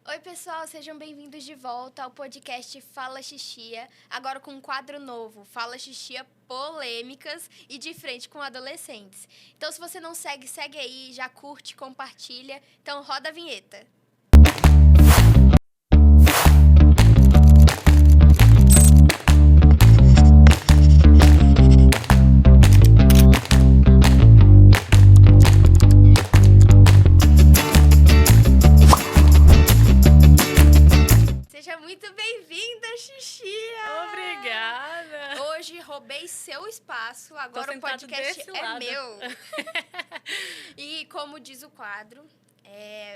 Oi, pessoal, sejam bem-vindos de volta ao podcast Fala Xixia, agora com um quadro novo, Fala Xixia Polêmicas e de frente com adolescentes. Então, se você não segue, segue aí, já curte, compartilha. Então, roda a vinheta. Seja muito bem-vinda, Xixia! Obrigada! Hoje roubei seu espaço, agora o podcast é lado. meu. E como diz o quadro,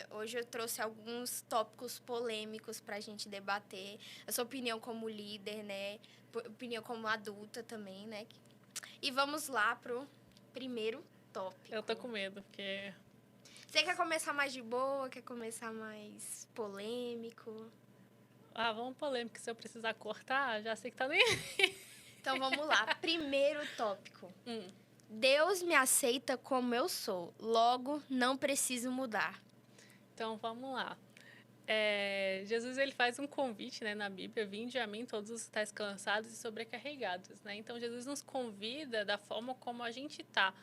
hoje eu trouxe alguns tópicos polêmicos pra gente debater. A sua opinião como líder, né? Opinião como adulta também, né? E vamos lá pro primeiro tópico. Eu tô com medo, porque... Você quer começar mais de boa? Quer começar mais polêmico? vamos polêmica. Se eu precisar cortar, já sei que tá nem... Então vamos lá. Primeiro tópico. Deus me aceita como eu sou. Logo, não preciso mudar. Então, vamos lá. Jesus, ele faz um convite, né, na Bíblia. Vinde a mim todos os que estáis cansados e sobrecarregados, né? Então, Jesus nos convida da forma como a gente tá.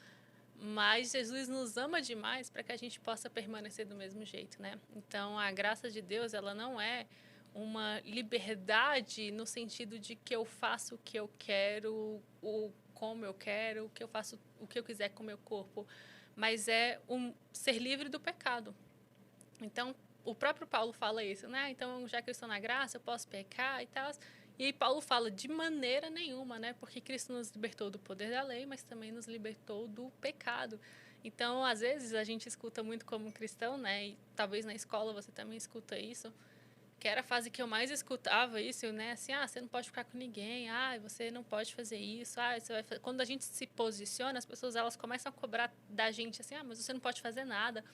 Mas Jesus nos ama demais para que a gente possa permanecer do mesmo jeito, né? Então, a graça de Deus, ela não é uma liberdade no sentido de que eu faço o que eu quero, como eu quero, que eu faço o que eu quiser com o meu corpo, mas é ser livre do pecado. Então, o próprio Paulo fala isso, né? Então, já que eu estou na graça, eu posso pecar e tal. E aí Paulo fala de maneira nenhuma, né? Porque Cristo nos libertou do poder da lei, mas também nos libertou do pecado. Então, às vezes, a gente escuta muito como cristão, né? E talvez na escola você também escuta isso, que era a fase que eu mais escutava isso, né? Assim, você não pode ficar com ninguém, você não pode fazer isso, você vai fazer... Quando a gente se posiciona, as pessoas elas começam a cobrar da gente assim, mas você não pode fazer nada,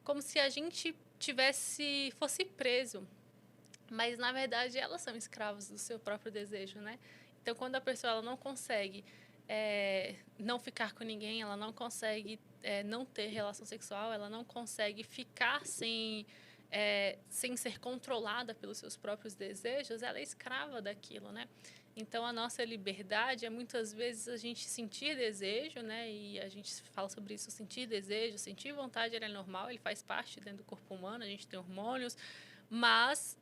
como se a gente fosse preso. Mas, na verdade, elas são escravas do seu próprio desejo, né? Então, quando a pessoa ela não consegue não ficar com ninguém, ela não consegue não ter relação sexual, ela não consegue ficar sem ser controlada pelos seus próprios desejos, ela é escrava daquilo, né? Então, a nossa liberdade é, muitas vezes, a gente sentir desejo, né? E a gente fala sobre isso, sentir desejo, sentir vontade, ele é normal, ele faz parte dentro do corpo humano, a gente tem hormônios, mas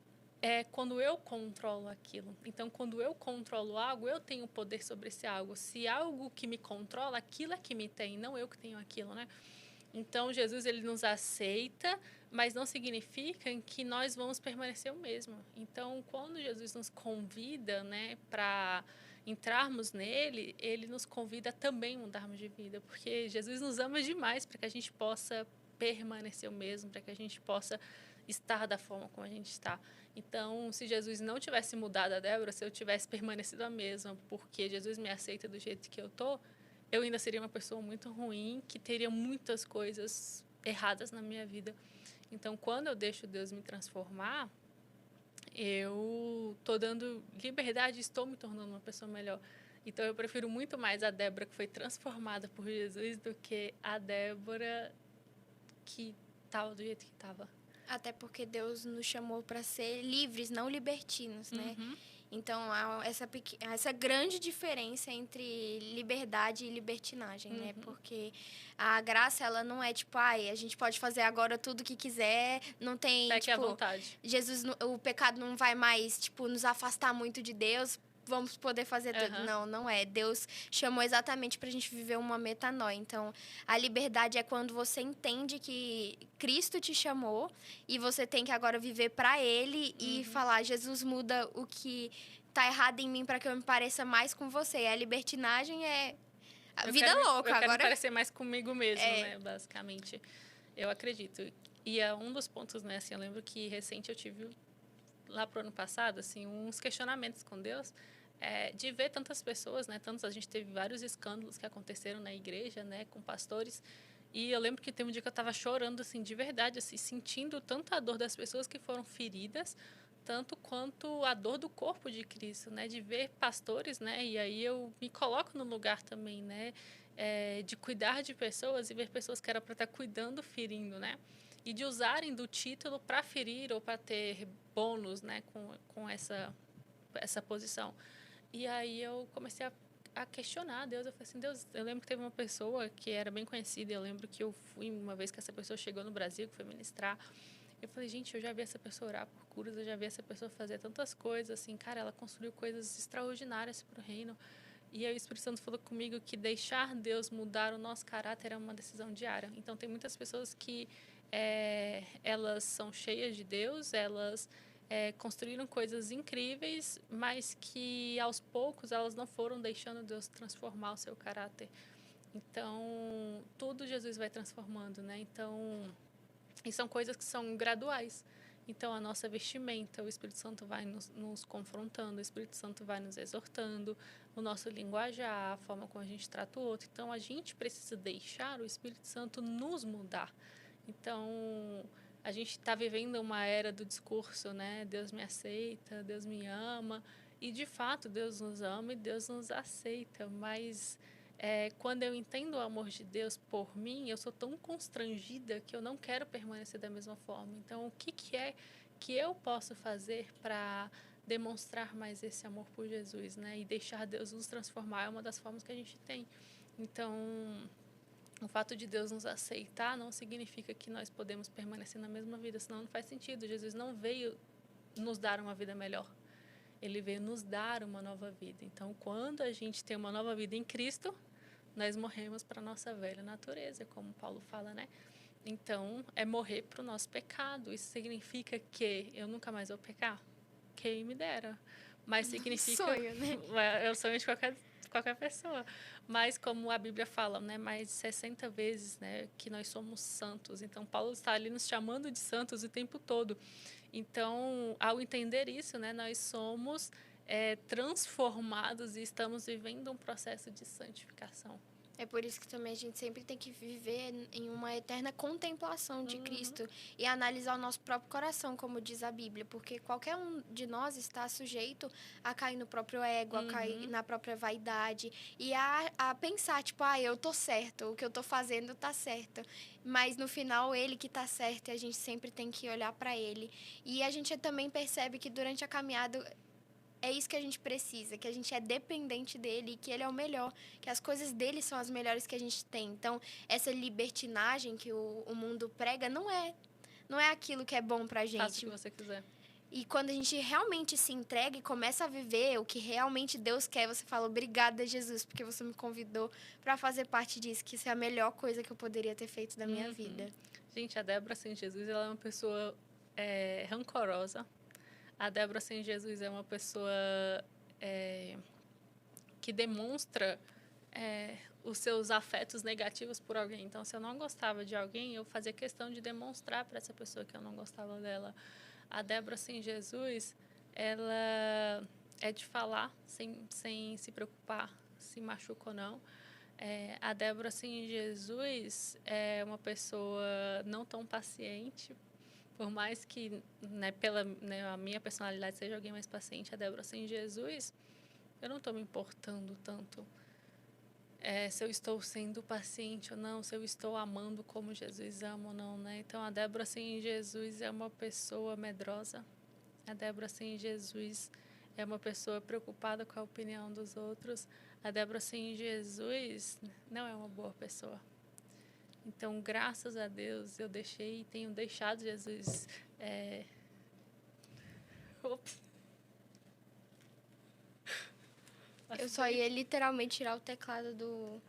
quando eu controlo aquilo. Então, quando eu controlo algo, eu tenho poder sobre esse algo. Se algo que me controla, aquilo é que me tem, não eu que tenho aquilo, né? Então, Jesus, ele nos aceita, mas não significa que nós vamos permanecer o mesmo. Então, quando Jesus nos convida, né, para entrarmos nele, ele nos convida a também mudarmos de vida, porque Jesus nos ama demais para que a gente possa permanecer o mesmo, para que a gente possa estar da forma como a gente está. Então, se Jesus não tivesse mudado a Débora, se eu tivesse permanecido a mesma, porque Jesus me aceita do jeito que eu tô, eu ainda seria uma pessoa muito ruim, que teria muitas coisas erradas na minha vida. Então, quando eu deixo Deus me transformar, eu estou dando liberdade e estou me tornando uma pessoa melhor. Então, eu prefiro muito mais a Débora que foi transformada por Jesus do que a Débora que estava do jeito que estava. Até porque Deus nos chamou para ser livres, não libertinos, né? Então, há essa grande diferença entre liberdade e libertinagem, né? Porque a graça, ela não é tipo, a gente pode fazer agora tudo o que quiser, não tem, Peque à vontade. Jesus, o pecado não vai mais, nos afastar muito de Deus, vamos poder fazer tudo. Não é. Deus chamou exatamente pra gente viver uma metanoia. Então, a liberdade é quando você entende que Cristo te chamou e você tem que agora viver pra Ele e falar, Jesus, muda o que tá errado em mim pra que eu me pareça mais com você. A libertinagem é a vida louca. Eu quero agora me parecer mais comigo mesmo, né? Basicamente. Eu acredito. E é um dos pontos, né? Assim, eu lembro que recente eu tive lá pro ano passado, assim, uns questionamentos com Deus, de ver tantas pessoas, né? A gente teve vários escândalos que aconteceram na igreja, né? Com pastores. E eu lembro que teve um dia que eu estava chorando, assim, de verdade, assim, sentindo tanto a dor das pessoas que foram feridas, tanto quanto a dor do corpo de Cristo, né? De ver pastores, né? E aí eu me coloco no lugar também, né? De cuidar de pessoas e ver pessoas que era para estar cuidando, ferindo, né? e de usarem do título para ferir ou para ter bônus, né, com essa posição. E aí eu comecei a questionar Deus. Eu falei assim, Deus, eu lembro que teve uma pessoa que era bem conhecida, eu lembro que eu fui uma vez que essa pessoa chegou no Brasil, que foi ministrar. Eu falei, gente, eu já vi essa pessoa orar por curas, eu já vi essa pessoa fazer tantas coisas, assim, cara, ela construiu coisas extraordinárias para o reino. E aí o Espírito Santo falou comigo que deixar Deus mudar o nosso caráter é uma decisão diária. Então, tem muitas pessoas que elas são cheias de Deus, elas construíram coisas incríveis, mas que aos poucos elas não foram deixando Deus transformar o seu caráter. Então, tudo Jesus vai transformando, né? Então, e são coisas que são graduais. Então, a nossa vestimenta, o Espírito Santo vai nos confrontando, o Espírito Santo vai nos exortando, o nosso linguajar, a forma como a gente trata o outro. Então, a gente precisa deixar o Espírito Santo nos mudar. Então, a gente está vivendo uma era do discurso, né? Deus me aceita, Deus me ama. E, de fato, Deus nos ama e Deus nos aceita. Mas, quando eu entendo o amor de Deus por mim, eu sou tão constrangida que eu não quero permanecer da mesma forma. Então, o que é que eu posso fazer para demonstrar mais esse amor por Jesus, né? E deixar Deus nos transformar é uma das formas que a gente tem. Então, o fato de Deus nos aceitar não significa que nós podemos permanecer na mesma vida, senão não faz sentido. Jesus não veio nos dar uma vida melhor. Ele veio nos dar uma nova vida. Então, quando a gente tem uma nova vida em Cristo, nós morremos para a nossa velha natureza, como Paulo fala, né? Então, é morrer para o nosso pecado. Isso significa que eu nunca mais vou pecar? Quem me dera. Mas significa... Sonho, né? É o sonho de qualquer pessoa. Mas como a Bíblia fala, né, mais de 60 vezes, né, que nós somos santos. Então, Paulo está ali nos chamando de santos o tempo todo. Então, ao entender isso, né, nós somos transformados e estamos vivendo um processo de santificação. É por isso que também a gente sempre tem que viver em uma eterna contemplação de Cristo e analisar o nosso próprio coração, como diz a Bíblia, porque qualquer um de nós está sujeito a cair no próprio ego, a cair na própria vaidade e a pensar, tipo, eu tô certo, o que eu tô fazendo tá certo. Mas no final, ele que tá certo e a gente sempre tem que olhar para ele. E a gente também percebe que durante a caminhada é isso que a gente precisa, que a gente é dependente dele, que ele é o melhor, que as coisas dele são as melhores que a gente tem. Então, essa libertinagem que o mundo prega não é aquilo que é bom pra gente. Faça o que você quiser. E quando a gente realmente se entrega e começa a viver o que realmente Deus quer, você fala, obrigada, Jesus, porque você me convidou para fazer parte disso, que isso é a melhor coisa que eu poderia ter feito da minha vida. Gente, a Débora sem Jesus, ela é uma pessoa rancorosa. A Débora sem Jesus é uma pessoa que demonstra os seus afetos negativos por alguém. Então, se eu não gostava de alguém, eu fazia questão de demonstrar para essa pessoa que eu não gostava dela. A Débora sem Jesus, ela é de falar sem se preocupar se machuca ou não. A Débora sem Jesus é uma pessoa não tão paciente. Por mais que a minha personalidade seja alguém mais paciente, a Débora sem Jesus, eu não estou me importando tanto se eu estou sendo paciente ou não, se eu estou amando como Jesus ama ou não, né? Então, a Débora sem Jesus é uma pessoa medrosa. A Débora sem Jesus é uma pessoa preocupada com a opinião dos outros. A Débora sem Jesus não é uma boa pessoa. Então, graças a Deus, eu tenho deixado Jesus. Ops. Eu só ia literalmente tirar o teclado do...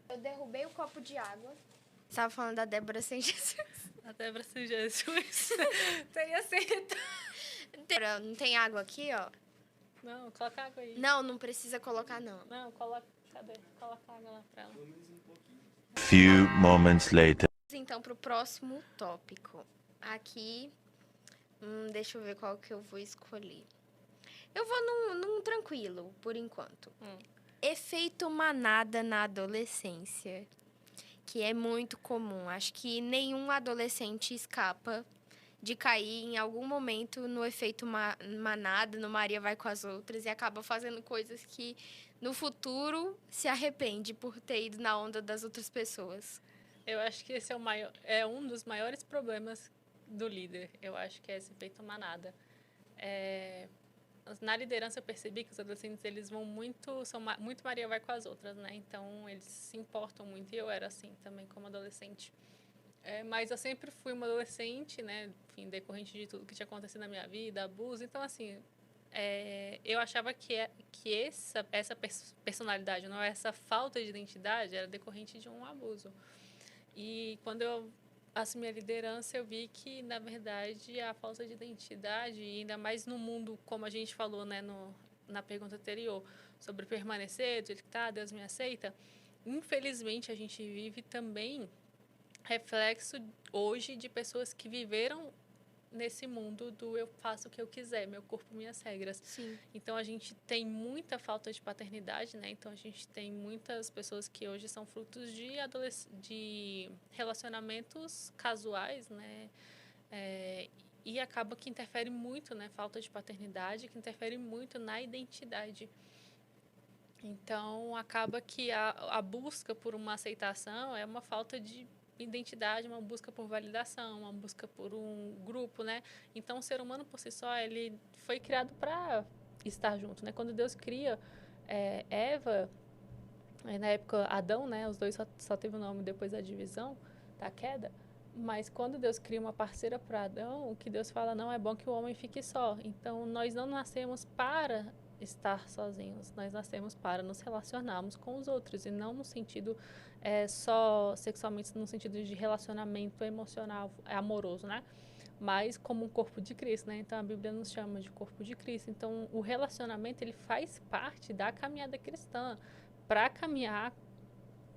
Eu derrubei o copo de água. Você estava falando da Débora sem Jesus. A Débora sem Jesus teria sido... Não tem água aqui, ó? Não, coloca água aí. Não precisa colocar, não. Não, coloca... Cadê? Coloca água lá pra ela. Few moments later. Então, pro próximo tópico. Aqui, deixa eu ver qual que eu vou escolher. Eu vou num tranquilo, por enquanto. Efeito manada na adolescência, que é muito comum. Acho que nenhum adolescente escapa de cair em algum momento no efeito manada, no Maria vai com as outras, e acaba fazendo coisas que no futuro se arrepende por ter ido na onda das outras pessoas. Eu acho que esse é um dos maiores problemas do líder. Eu acho que é esse efeito manada. Na liderança eu percebi que os adolescentes eles vão muito Maria vai com as outras, né? Então eles se importam muito e eu era assim também como adolescente. Mas eu sempre fui uma adolescente, né? Enfim, decorrente de tudo que tinha acontecido na minha vida, abuso. Então assim, eu achava que essa personalidade, não essa falta de identidade, era decorrente de um abuso. E quando eu assumi a liderança, eu vi que, na verdade, a falta de identidade, e ainda mais no mundo, como a gente falou, né, na pergunta anterior, sobre permanecer, do jeito que está, Deus me aceita, infelizmente a gente vive também reflexo hoje de pessoas que viveram nesse mundo do eu faço o que eu quiser, meu corpo, minhas regras. Sim. Então, a gente tem muita falta de paternidade, né? Então, a gente tem muitas pessoas que hoje são frutos de relacionamentos casuais, né? E acaba que interfere muito, né? Falta de paternidade, que interfere muito na identidade. Então, acaba que a busca por uma aceitação é uma falta de identidade, uma busca por validação, uma busca por um grupo, né? Então, o ser humano por si só, ele foi criado para estar junto, né? Quando Deus cria Eva, na época Adão, né? Os dois só teve o nome depois da divisão, da queda. Mas quando Deus cria uma parceira para Adão, o que Deus fala, não é bom que o homem fique só. Então, nós não nascemos para estar sozinhos. Nós nascemos para nos relacionarmos com os outros e não no sentido só sexualmente, no sentido de relacionamento emocional, amoroso, né? Mas como um corpo de Cristo, né? Então a Bíblia nos chama de corpo de Cristo. Então o relacionamento ele faz parte da caminhada cristã. Para caminhar,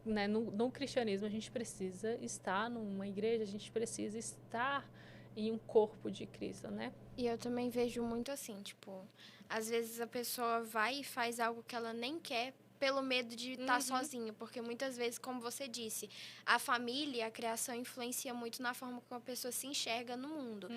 né, no cristianismo a gente precisa estar numa igreja, a gente precisa estar em um corpo de Cristo, né? E eu também vejo muito assim, tipo, às vezes a pessoa vai e faz algo que ela nem quer pelo medo de estar sozinha, porque muitas vezes, como você disse, a família, a criação influencia muito na forma como a pessoa se enxerga no mundo.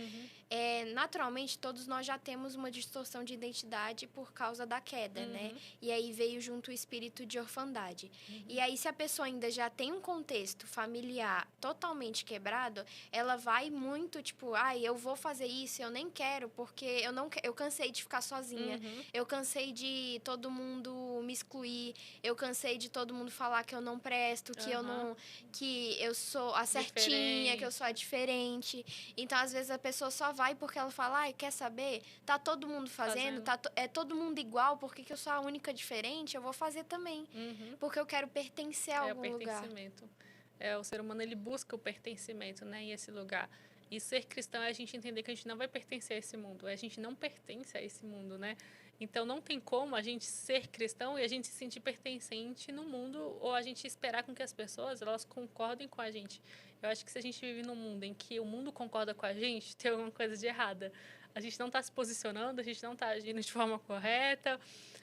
Naturalmente, todos nós já temos uma distorção de identidade por causa da queda, né? E aí veio junto o espírito de orfandade. E aí, se a pessoa ainda já tem um contexto familiar totalmente quebrado, ela vai muito, tipo, eu vou fazer isso, eu nem quero, porque eu cansei de ficar sozinha, eu cansei de todo mundo me excluir, eu cansei de todo mundo falar que eu não presto, que eu sou a certinha, que eu sou a diferente. Então, às vezes, a pessoa só vai porque ela fala, quer saber? Tá todo mundo fazendo. É todo mundo igual, por que eu sou a única diferente? Eu vou fazer também. Porque eu quero pertencer a algum lugar. É o pertencimento. O ser humano, ele busca o pertencimento, né, em esse lugar. E ser cristão é a gente entender que a gente não vai pertencer a esse mundo. A gente não pertence a esse mundo, né? Então, não tem como a gente ser cristão e a gente se sentir pertencente no mundo ou a gente esperar com que as pessoas elas concordem com a gente. Eu acho que se a gente vive num mundo em que o mundo concorda com a gente, tem alguma coisa de errada. A gente não está se posicionando, a gente não está agindo de forma correta,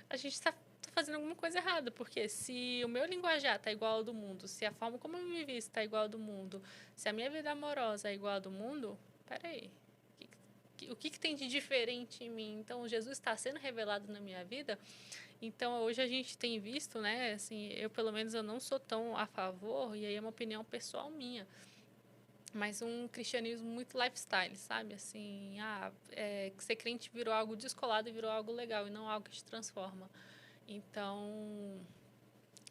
a gente está fazendo alguma coisa errada, porque se o meu linguajar está igual ao do mundo, se a forma como eu me visto está igual ao do mundo, se a minha vida amorosa é igual ao do mundo, peraí, o que tem de diferente em mim? Então, Jesus está sendo revelado na minha vida. Então, hoje a gente tem visto, né, assim, eu pelo menos eu não sou tão a favor, e aí é uma opinião pessoal minha, mas um cristianismo muito lifestyle, sabe? Assim, ser crente virou algo descolado e virou algo legal, e não algo que te transforma. Então,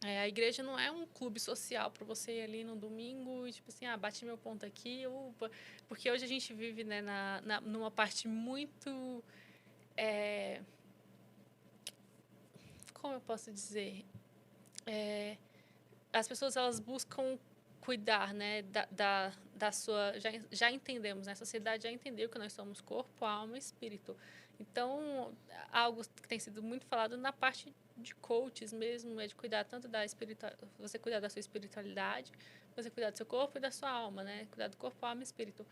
a igreja não é um clube social para você ir ali no domingo e, tipo assim, bate meu ponto aqui. Porque hoje a gente vive, né, numa parte muito... como eu posso dizer? As pessoas, elas buscam cuidar, né, da sua... Já entendemos, né? A sociedade já entendeu que nós somos corpo, alma e espírito. Então, algo que tem sido muito falado na parte de coaches mesmo, é de cuidar tanto da espiritualidade, você cuidar da sua espiritualidade, você cuidar do seu corpo e da sua alma, né? Cuidar do corpo, alma e espírito.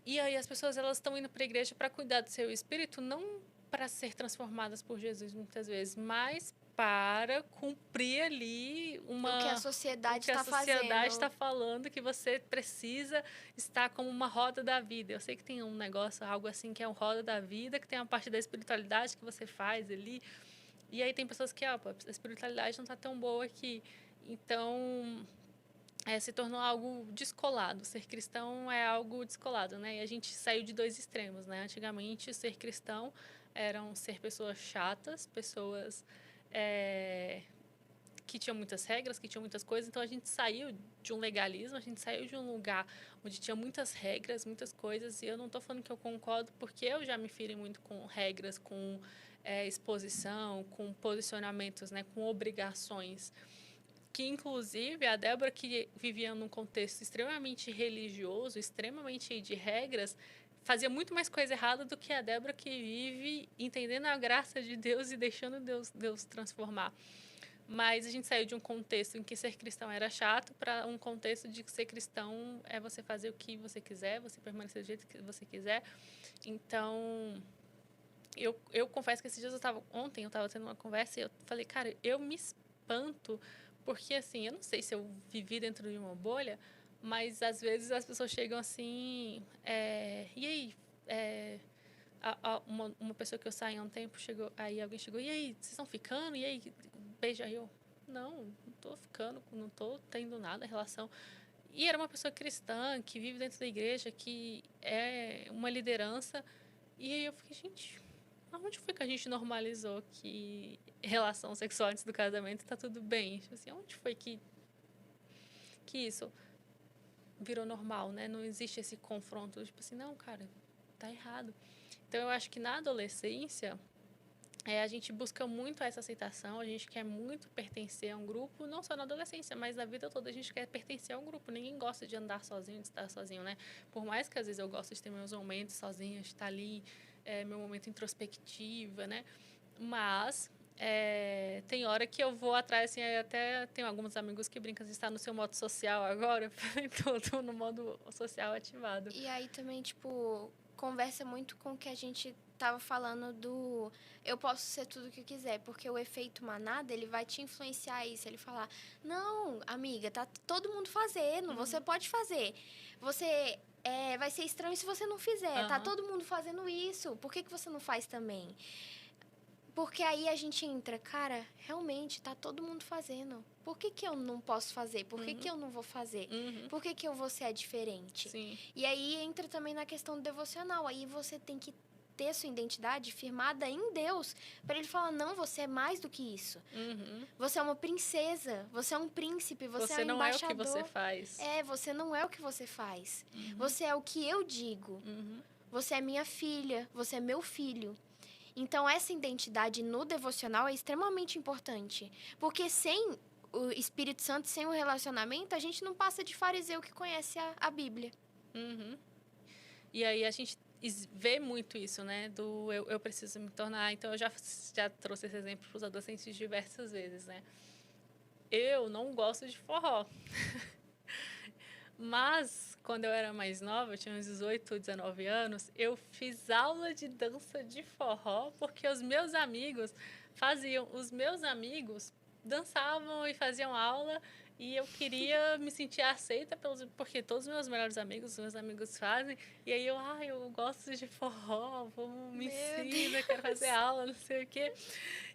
E aí as pessoas, elas estão indo para a igreja para cuidar do seu espírito, não para ser transformadas por Jesus muitas vezes, mas para cumprir ali o que a sociedade está falando, que você precisa estar como uma roda da vida. Eu sei que tem um negócio, algo assim, que é uma roda da vida, que tem uma parte da espiritualidade que você faz ali. E aí tem pessoas que, a espiritualidade não está tão boa aqui. Então, se tornou algo descolado. Ser cristão é algo descolado, né? E a gente saiu de dois extremos, né? Antigamente, ser cristão eram ser pessoas chatas, pessoas que tinham muitas regras, que tinham muitas coisas. Então, a gente saiu de um legalismo, a gente saiu de um lugar onde tinha muitas regras, muitas coisas. E eu não estou falando que eu concordo, porque eu já me feri muito com regras, com exposição, com posicionamentos, né? Com obrigações. Que, inclusive, a Débora, que vivia num contexto extremamente religioso, extremamente de regras, fazia muito mais coisa errada do que a Débora, que vive entendendo a graça de Deus e deixando Deus transformar. Mas a gente saiu de um contexto em que ser cristão era chato para um contexto de que ser cristão é você fazer o que você quiser, você permanecer do jeito que você quiser. Então, eu confesso que esses dias ontem eu estava tendo uma conversa e eu falei, cara, eu me espanto. Porque, assim, eu não sei se eu vivi dentro de uma bolha, mas, às vezes, as pessoas chegam assim... e aí? Uma pessoa que eu saí há um tempo, aí alguém chegou, e aí, vocês estão ficando? E aí, beija? Aí eu, não estou ficando, não estou tendo nada em relação... E era uma pessoa cristã, que vive dentro da igreja, que é uma liderança. E aí eu fiquei, gente... Aonde foi que a gente normalizou que relação sexual antes do casamento tá tudo bem? Tipo assim, onde foi que isso virou normal, né? Não existe esse confronto, tipo assim, não, cara, tá errado. Então, eu acho que na adolescência, a gente busca muito essa aceitação, a gente quer muito pertencer a um grupo, não só na adolescência, mas na vida toda a gente quer pertencer a um grupo. Ninguém gosta de andar sozinho, de estar sozinho, né? Por mais que às vezes eu gosto de ter meus momentos sozinha, de estar ali, meu momento introspectiva, né? Mas tem hora que eu vou atrás, assim, até tenho alguns amigos que brincam de estar no seu modo social agora, tô no modo social ativado. E aí também, tipo, conversa muito com o que a gente tava falando do eu posso ser tudo o que eu quiser, porque o efeito manada, ele vai te influenciar isso, ele falar, não, amiga, tá todo mundo fazendo, você pode fazer, você vai ser estranho se você não fizer, tá todo mundo fazendo isso, por que você não faz também? Porque aí a gente entra, cara, realmente tá todo mundo fazendo. Por que eu não posso fazer? Por que eu não vou fazer? Por que eu vou ser diferente? Sim. E aí entra também na questão do devocional. Aí você tem que ter sua identidade firmada em Deus. Para ele falar, não, você é mais do que isso. Você é uma princesa, você é um príncipe, você é um embaixador. Você não é o que você faz. Você não é o que você faz. Você é o que eu digo. Você é minha filha, você é meu filho. Então, essa identidade no devocional é extremamente importante. Porque sem o Espírito Santo, sem o relacionamento, a gente não passa de fariseu que conhece a Bíblia. E aí, a gente vê muito isso, né? Do eu preciso me tornar... Então, eu já trouxe esse exemplo para os adolescentes diversas vezes, né? Eu não gosto de forró. Mas, quando eu era mais nova, eu tinha uns 18, 19 anos, eu fiz aula de dança de forró porque os meus amigos faziam. Os meus amigos dançavam e faziam aula e eu queria me sentir aceita porque todos os meus melhores amigos, os meus amigos fazem. E aí eu gosto de forró, me ensina, quero fazer aula, não sei o quê.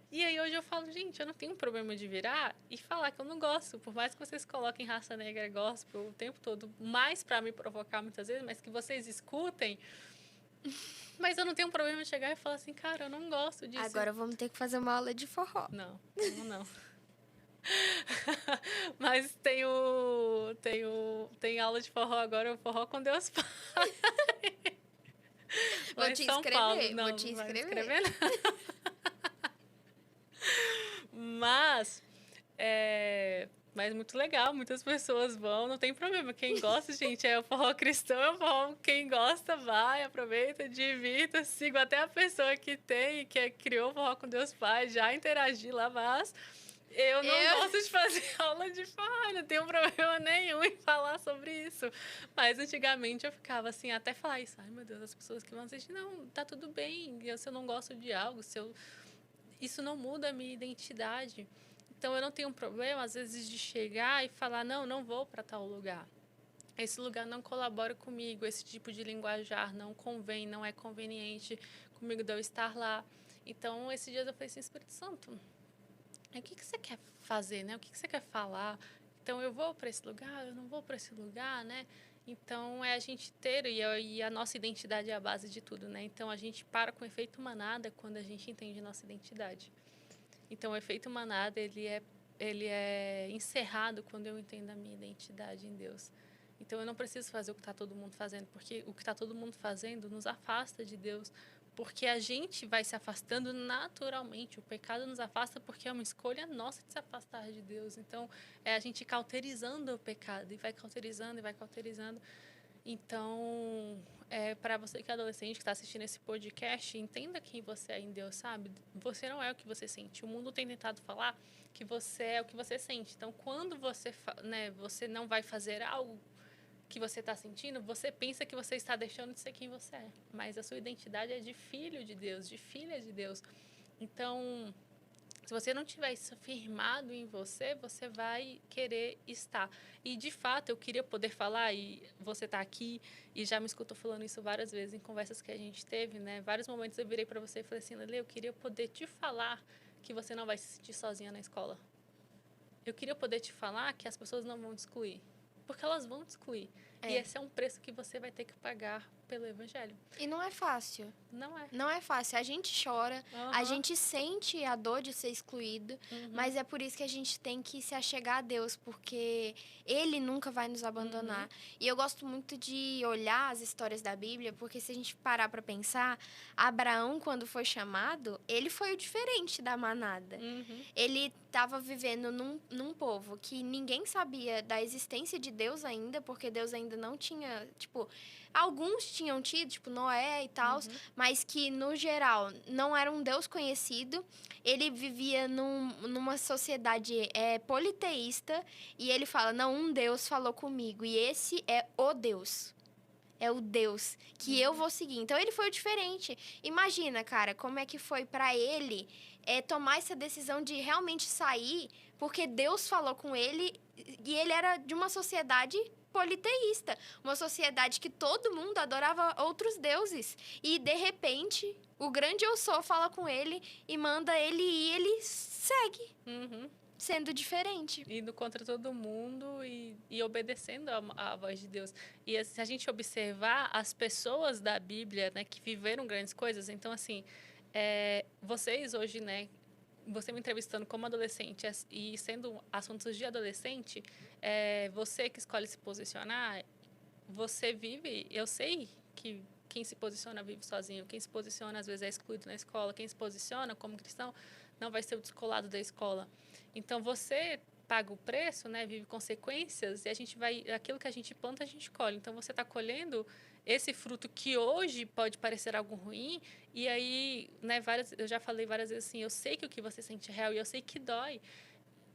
E aí hoje eu falo, gente, eu não tenho problema de virar e falar que eu não gosto. Por mais que vocês coloquem raça negra gospel o tempo todo, mais para me provocar muitas vezes, mas que vocês escutem. Mas eu não tenho problema de chegar e falar assim, cara, eu não gosto disso. Agora vamos ter que fazer uma aula de forró. Não. Mas tem aula de forró agora, o Forró com Deus Pai. Vou te inscrever, não, vou te inscrever. Mas muito legal, muitas pessoas vão, não tem problema. Quem gosta, gente, é o forró cristão, é o forró, quem gosta, vai, aproveita, divirta, siga até a pessoa que criou o Forró com Deus Pai, já interagi lá, mas eu não gosto de fazer aula de forró, não tenho problema nenhum em falar sobre isso. Mas antigamente eu ficava assim, até falar isso, ai meu Deus, as pessoas que vão assistir, não, tá tudo bem, se eu não gosto de algo, isso não muda a minha identidade. Então, eu não tenho problema, às vezes, de chegar e falar, não vou para tal lugar. Esse lugar não colabora comigo, esse tipo de linguajar não convém, não é conveniente comigo de eu estar lá. Então, esses dias eu falei assim, Espírito Santo, o que você quer fazer, né? O que você quer falar? Então, eu vou para esse lugar, eu não vou para esse lugar, né? Então, é a gente ter, e a nossa identidade é a base de tudo, né? Então, a gente para com o efeito manada quando a gente entende nossa identidade. Então, o efeito manada, ele é encerrado quando eu entendo a minha identidade em Deus. Então, eu não preciso fazer o que está todo mundo fazendo, porque o que está todo mundo fazendo nos afasta de Deus, porque a gente vai se afastando naturalmente. O pecado nos afasta porque é uma escolha nossa de se afastar de Deus. Então, é a gente cauterizando o pecado, e vai cauterizando, e vai cauterizando. Então, para você que é adolescente, que está assistindo esse podcast, entenda quem você é em Deus, sabe? Você não é o que você sente. O mundo tem tentado falar que você é o que você sente. Então, quando você não vai fazer algo que você está sentindo, você pensa que você está deixando de ser quem você é. Mas a sua identidade é de filho de Deus, de filha de Deus. Então, se você não tiver isso firmado em você, você vai querer estar. E, de fato, eu queria poder falar, e você está aqui e já me escutou falando isso várias vezes em conversas que a gente teve, né? Vários momentos eu virei para você e falei assim, Lele, eu queria poder te falar que você não vai se sentir sozinha na escola. Eu queria poder te falar que as pessoas não vão te excluir. Porque elas vão te excluir. E esse é um preço que você vai ter que pagar pelo evangelho. E não é fácil. Não é. Não é fácil. A gente chora, a gente sente a dor de ser excluído, mas é por isso que a gente tem que se achegar a Deus, porque Ele nunca vai nos abandonar. E eu gosto muito de olhar as histórias da Bíblia, porque se a gente parar para pensar, Abraão, quando foi chamado, ele foi o diferente da manada. Ele estava vivendo num povo que ninguém sabia da existência de Deus ainda, porque Deus ainda não tinha, tipo... Alguns tinham tido, tipo Noé e tal, mas que, no geral, não era um Deus conhecido. Ele vivia numa sociedade politeísta e ele fala, não, um Deus falou comigo e esse é o Deus. É o Deus que eu vou seguir. Então, ele foi o diferente. Imagina, cara, como é que foi pra ele tomar essa decisão de realmente sair, porque Deus falou com ele e ele era de uma sociedade politeísta. Uma sociedade que todo mundo adorava outros deuses. E, de repente, o grande eu sou fala com ele e manda ele ir e ele segue. Sendo diferente. Indo contra todo mundo e obedecendo a voz de Deus. E se a gente observar as pessoas da Bíblia, né, que viveram grandes coisas, então, assim, vocês hoje, né, você me entrevistando como adolescente e sendo assuntos de adolescente, você que escolhe se posicionar, você vive... Eu sei que quem se posiciona vive sozinho, quem se posiciona às vezes é excluído na escola, quem se posiciona como cristão não vai ser o descolado da escola. Então, você paga o preço, né, vive consequências, e aquilo que a gente planta, a gente colhe. Então, você está colhendo esse fruto que hoje pode parecer algo ruim, e aí, né, eu já falei várias vezes assim, eu sei que o que você sente é real e eu sei que dói.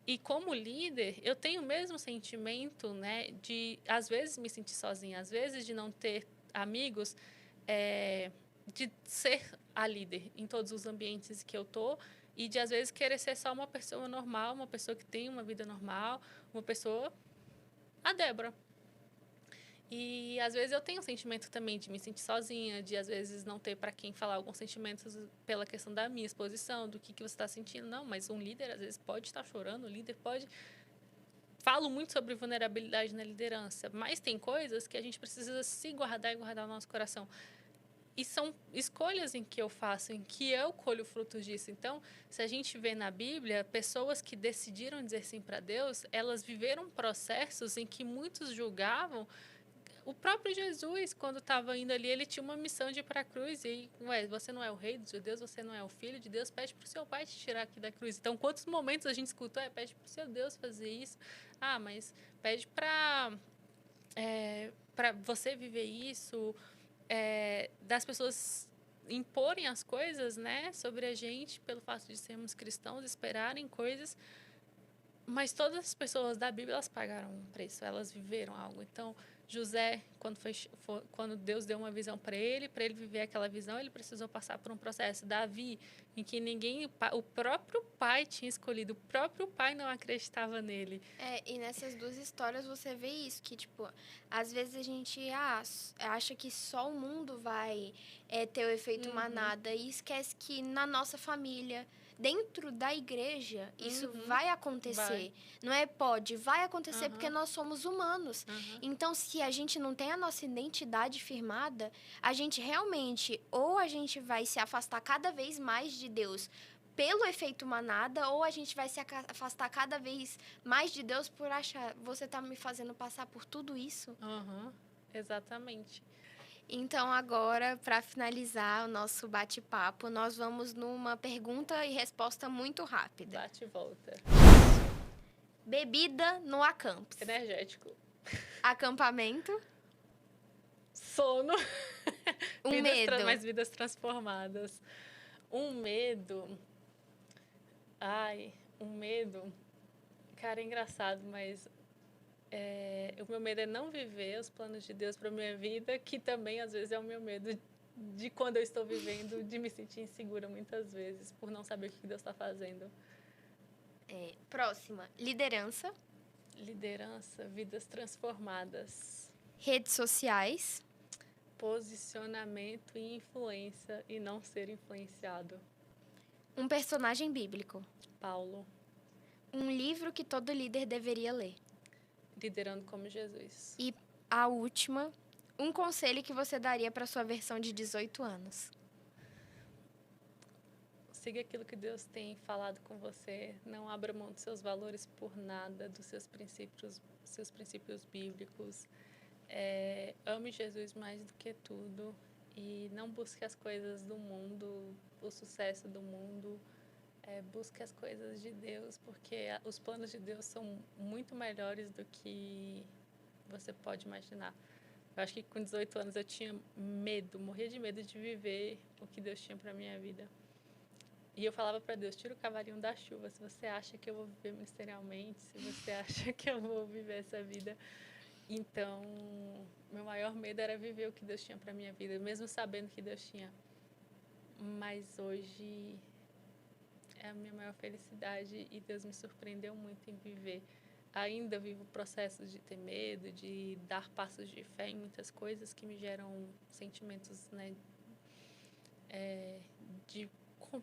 E como líder, eu tenho o mesmo sentimento, né, de às vezes me sentir sozinha, às vezes de não ter amigos, de ser a líder em todos os ambientes que eu tô, e de, às vezes, querer ser só uma pessoa normal, uma pessoa que tem uma vida normal, uma pessoa... A Débora. E, às vezes, eu tenho um sentimento também de me sentir sozinha, de, às vezes, não ter para quem falar alguns sentimentos pela questão da minha exposição, do que você está sentindo. Não, mas um líder, às vezes, pode estar chorando, o líder pode... Falo muito sobre vulnerabilidade na liderança, mas tem coisas que a gente precisa se guardar e guardar no nosso coração. E são escolhas em que eu faço, em que eu colho frutos disso. Então, se a gente vê na Bíblia, pessoas que decidiram dizer sim para Deus, elas viveram processos em que muitos julgavam. O próprio Jesus, quando estava indo ali, ele tinha uma missão de ir para a cruz. E, você não é o rei dos judeus, você não é o filho de Deus, pede para o seu pai te tirar aqui da cruz. Então, quantos momentos a gente escutou, pede para o seu Deus fazer isso. Ah, mas pede para você viver isso... das pessoas imporem as coisas, né, sobre a gente, pelo fato de sermos cristãos, esperarem coisas, mas todas as pessoas da Bíblia, elas pagaram um preço, elas viveram algo. Então, José, quando Deus deu uma visão para ele viver aquela visão, ele precisou passar por um processo. Davi, em que o próprio pai tinha escolhido, o próprio pai não acreditava nele. E nessas duas histórias você vê isso, que, tipo, às vezes a gente acha que só o mundo vai ter o efeito manada e esquece que na nossa família dentro da igreja, isso vai acontecer. Não é pode, vai acontecer porque nós somos humanos. Então, se a gente não tem a nossa identidade firmada, a gente realmente, ou a gente vai se afastar cada vez mais de Deus pelo efeito manada, ou a gente vai se afastar cada vez mais de Deus por achar, você tá me fazendo passar por tudo isso? Exatamente. Então, agora, para finalizar o nosso bate-papo, nós vamos numa pergunta e resposta muito rápida. Bate e volta. Bebida no acampus. Energético. Acampamento. Sono. Medo. Mais vidas transformadas. Um medo. Um medo. Cara, é engraçado, mas o meu medo é não viver os planos de Deus para minha vida, que também, às vezes, é o meu medo de quando eu estou vivendo, de me sentir insegura muitas vezes, por não saber o que Deus está fazendo. Próxima. Liderança. Liderança, vidas transformadas. Redes sociais. Posicionamento e influência e não ser influenciado. Um personagem bíblico. Paulo. Um livro que todo líder deveria ler. Liderando como Jesus. E a última, um conselho que você daria para sua versão de 18 anos. Siga aquilo que Deus tem falado com você. Não abra mão dos seus valores por nada, dos seus princípios bíblicos. Ame Jesus mais do que tudo. E não busque as coisas do mundo, o sucesso do mundo. Busque as coisas de Deus, porque os planos de Deus são muito melhores do que você pode imaginar. Eu acho que com 18 anos eu tinha medo, morria de medo de viver o que Deus tinha para minha vida. E eu falava para Deus, tira o cavalinho da chuva, se você acha que eu vou viver ministerialmente, se você acha que eu vou viver essa vida. Então, meu maior medo era viver o que Deus tinha para minha vida, mesmo sabendo que Deus tinha. Mas hoje é a minha maior felicidade e Deus me surpreendeu muito em viver. Ainda vivo processos de ter medo, de dar passos de fé em muitas coisas que me geram sentimentos, né, de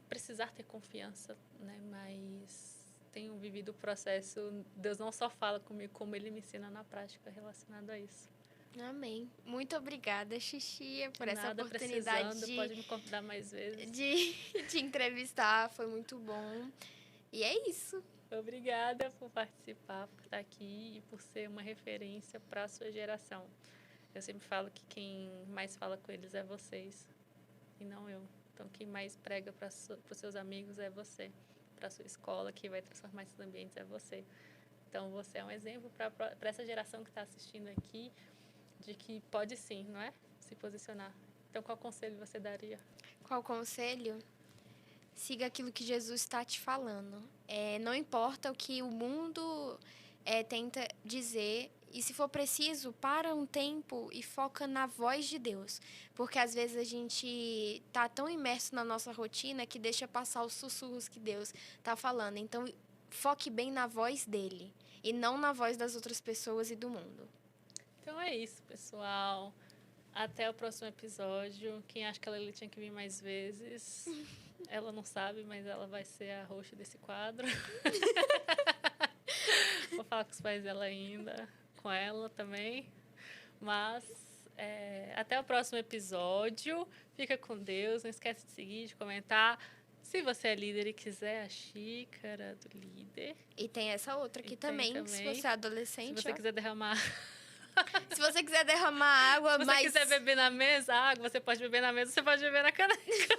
precisar ter confiança, né, mas tenho vivido o processo. Deus não só fala comigo, como Ele me ensina na prática relacionado a isso. Amém. Muito obrigada, Xixia, por essa Nada, oportunidade pode me convidar mais vezes. De entrevistar. Foi muito bom. E é isso. Obrigada por participar, por estar aqui e por ser uma referência para a sua geração. Eu sempre falo que quem mais fala com eles é vocês e não eu. Então, quem mais prega para os seus amigos é você. Para a sua escola, quem vai transformar esses ambientes é você. Então, você é um exemplo para essa geração que está assistindo aqui, de que pode sim, não é? Se posicionar. Então, qual conselho você daria? Qual conselho? Siga aquilo que Jesus está te falando. Não importa o que o mundo tenta dizer, e se for preciso, para um tempo e foca na voz de Deus. Porque às vezes a gente está tão imerso na nossa rotina que deixa passar os sussurros que Deus está falando. Então, foque bem na voz dele e não na voz das outras pessoas e do mundo. Então é isso, pessoal. Até o próximo episódio. Quem acha que a Lili tinha que vir mais vezes, ela não sabe, mas ela vai ser a host desse quadro. Vou falar com os pais dela ainda, com ela também. Mas até o próximo episódio. Fica com Deus. Não esquece de seguir, de comentar. Se você é líder e quiser a xícara do líder. E tem essa outra aqui também, se você é adolescente. Se você quiser derramar... Se você quiser derramar água, Se você quiser beber na mesa, água, você pode beber na mesa, você pode beber na caneca.